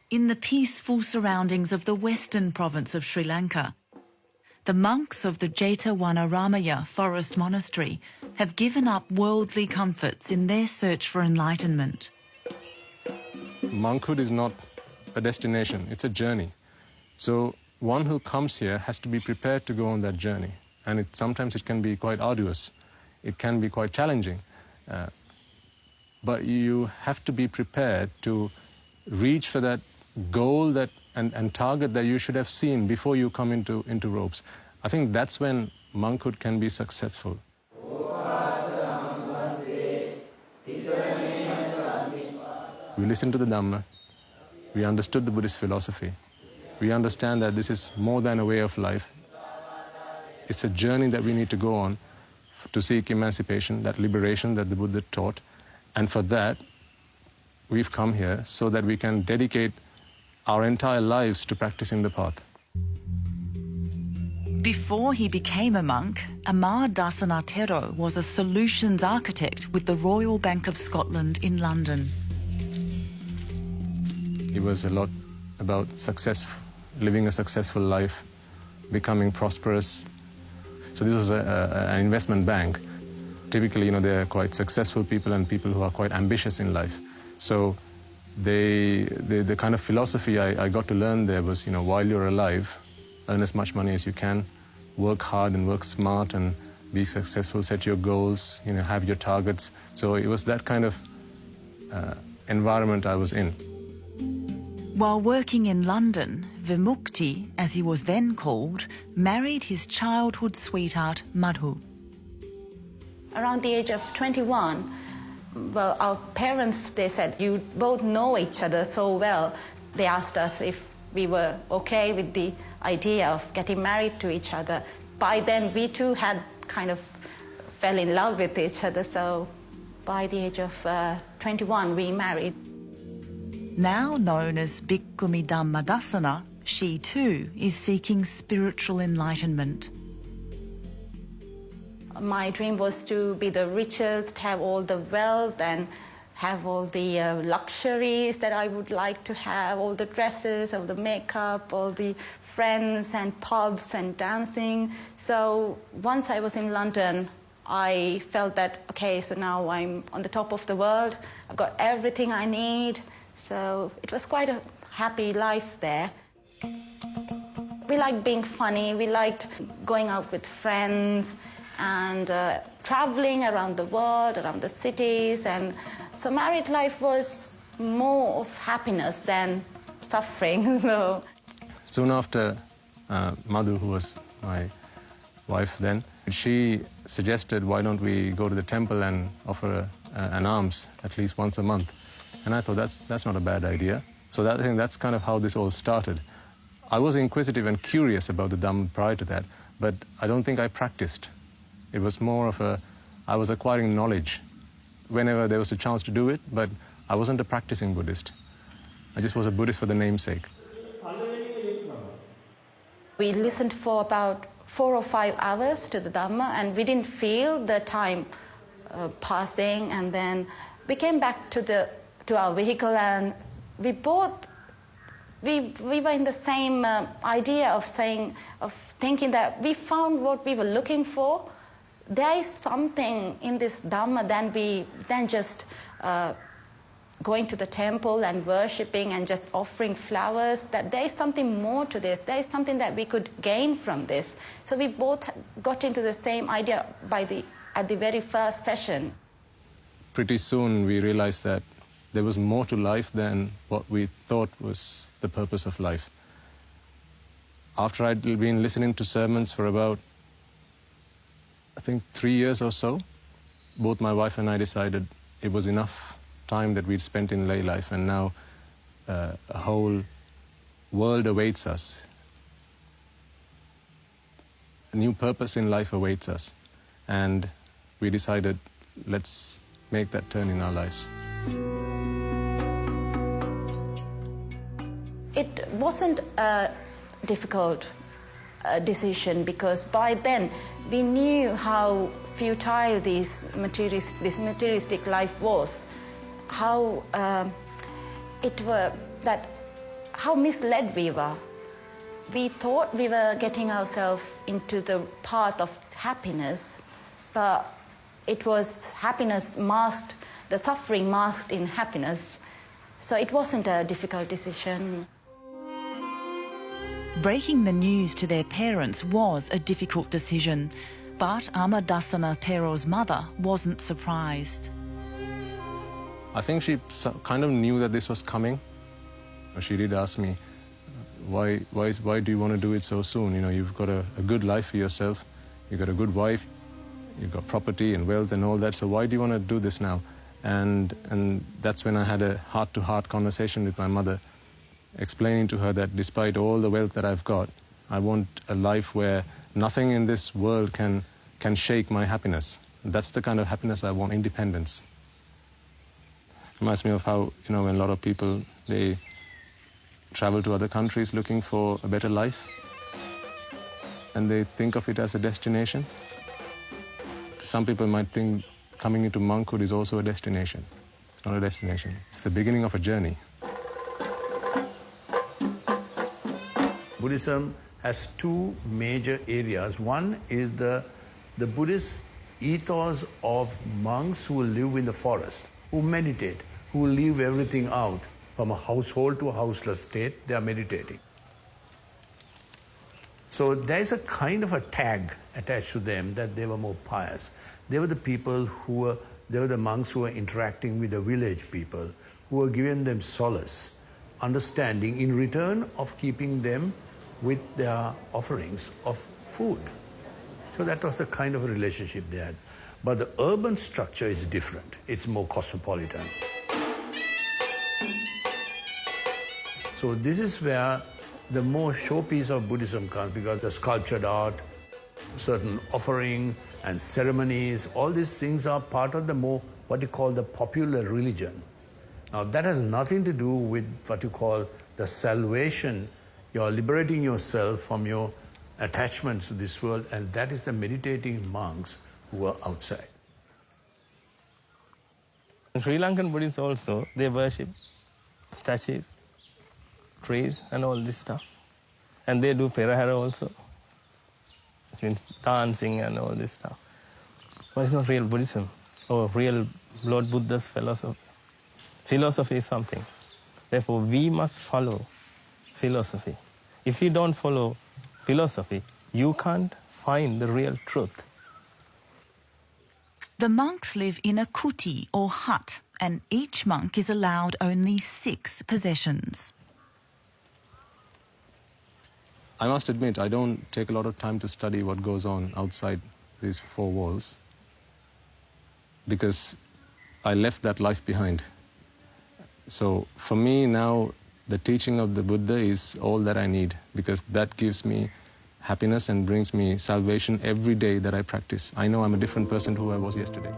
in the peaceful surroundings of the western province of Sri Lanka. The monks of the Jetavanaramaya forest monastery have given up worldly comforts in their search for enlightenment. Monkhood is not a destination, it's a journey. So one who comes here has to be prepared to go on that journey. And sometimes it can be quite arduous, it can be quite challenging. But you have to be prepared to reach for that goal and target that you should have seen before you come into robes. I think that's when monkhood can be successful. We listened to the Dhamma, we understood the Buddhist philosophy, we understand that this is more than a way of life. It's a journey that we need to go on to seek emancipation, that liberation that the Buddha taught. And for that, we've come here so that we can dedicate our entire lives to practicing the path. Before he became a monk, Amar Dasanatero was a solutions architect with the Royal Bank of Scotland in London. It was a lot about success, living a successful life, becoming prosperous. So this was an investment bank. Typically, they're quite successful people and people who are quite ambitious in life. So the kind of philosophy I got to learn there was, while you're alive, earn as much money as you can, work hard and work smart and be successful, set your goals, have your targets. So it was that kind of environment I was in. While working in London, Vimukti, as he was then called, married his childhood sweetheart, Madhu. Around the age of 21, well, our parents, they said, you both know each other so well. They asked us if we were okay with the idea of getting married to each other. By then, we too had kind of fell in love with each other. So by the age of 21, we married. Now known as Bhikkhuni Dhammadasana, she too is seeking spiritual enlightenment. My dream was to be the richest, have all the wealth and have all the luxuries that I would like to have, all the dresses, all the makeup, all the friends and pubs and dancing. So once I was in London, I felt that, okay, so now I'm on the top of the world. I've got everything I need. So it was quite a happy life there. We liked being funny. We liked going out with friends and traveling around the world, around the cities. And so married life was more of happiness than suffering. So soon after, Madhu, who was my wife then, she suggested, why don't we go to the temple and offer an alms at least once a month? And I thought, that's not a bad idea. So I think that's kind of how this all started. I was inquisitive and curious about the Dhamma prior to that, but I don't think I practiced. It was more of I was acquiring knowledge whenever there was a chance to do it, but I wasn't a practicing Buddhist. I just was a Buddhist for the namesake. We listened for about 4 or 5 hours to the Dhamma, and we didn't feel the time passing. And then we came back to our vehicle, and we were in the same idea of thinking that we found what we were looking for. There is something in this Dhamma than just going to the temple and worshipping and just offering flowers, that there is something more to this. There is something that we could gain from this. So we both got into the same idea at the very first session. Pretty soon we realized that there was more to life than what we thought was the purpose of life. After I'd been listening to sermons for about, I think, 3 years or so, both my wife and I decided it was enough time that we'd spent in lay life, and now a whole world awaits us. A new purpose in life awaits us. And we decided, let's make that turn in our lives. It wasn't a difficult decision, because by then we knew how futile this materialistic life was, how that how misled we were. We thought we were getting ourselves into the path of happiness, but it was happiness masked, the suffering masked in happiness. So it wasn't a difficult decision. Breaking the news to their parents was a difficult decision, but Amadasana Tero's mother wasn't surprised. I think she kind of knew that this was coming. She did ask me, why do you want to do it so soon? You know, you've got a good life for yourself, you've got a good wife, you've got property and wealth and all that, so why do you want to do this now? And that's when I had a heart-to-heart conversation with my mother, explaining to her that despite all the wealth that I've got, I want a life where nothing in this world can shake my happiness. That's the kind of happiness I want, independence. Reminds me of how, you know, when a lot of people, they travel to other countries looking for a better life, and they think of it as a destination. Some people might think coming into monkhood is also a destination. It's not a destination. It's the beginning of a journey. Buddhism has two major areas. One is the Buddhist ethos of monks who live in the forest, who meditate, who leave everything out. From a household to a houseless state, they are meditating. So there's a kind of a tag attached to them that they were more pious. They were the people they were the monks who were interacting with the village people, who were giving them solace, understanding in return of keeping them with their offerings of food. So that was the kind of a relationship they had. But the urban structure is different. It's more cosmopolitan. So this is where the more showpiece of Buddhism comes, because the sculptured art, certain offering and ceremonies, all these things are part of the more, what you call the popular religion. Now that has nothing to do with what you call the salvation. You're liberating yourself from your attachments to this world, and that is the meditating monks who are outside. In Sri Lankan Buddhists also, they worship statues, trees and all this stuff. And they do Perahara also, which means dancing and all this stuff. But it's not real Buddhism or real Lord Buddha's philosophy. Philosophy is something. Therefore, we must follow philosophy. If you don't follow philosophy, you can't find the real truth. The monks live in a kuti or hut, and each monk is allowed only 6 possessions. I must admit, I don't take a lot of time to study what goes on outside these 4 walls, because I left that life behind. So for me now, the teaching of the Buddha is all that I need, because that gives me happiness and brings me salvation every day that I practice. I know I'm a different person to who I was yesterday.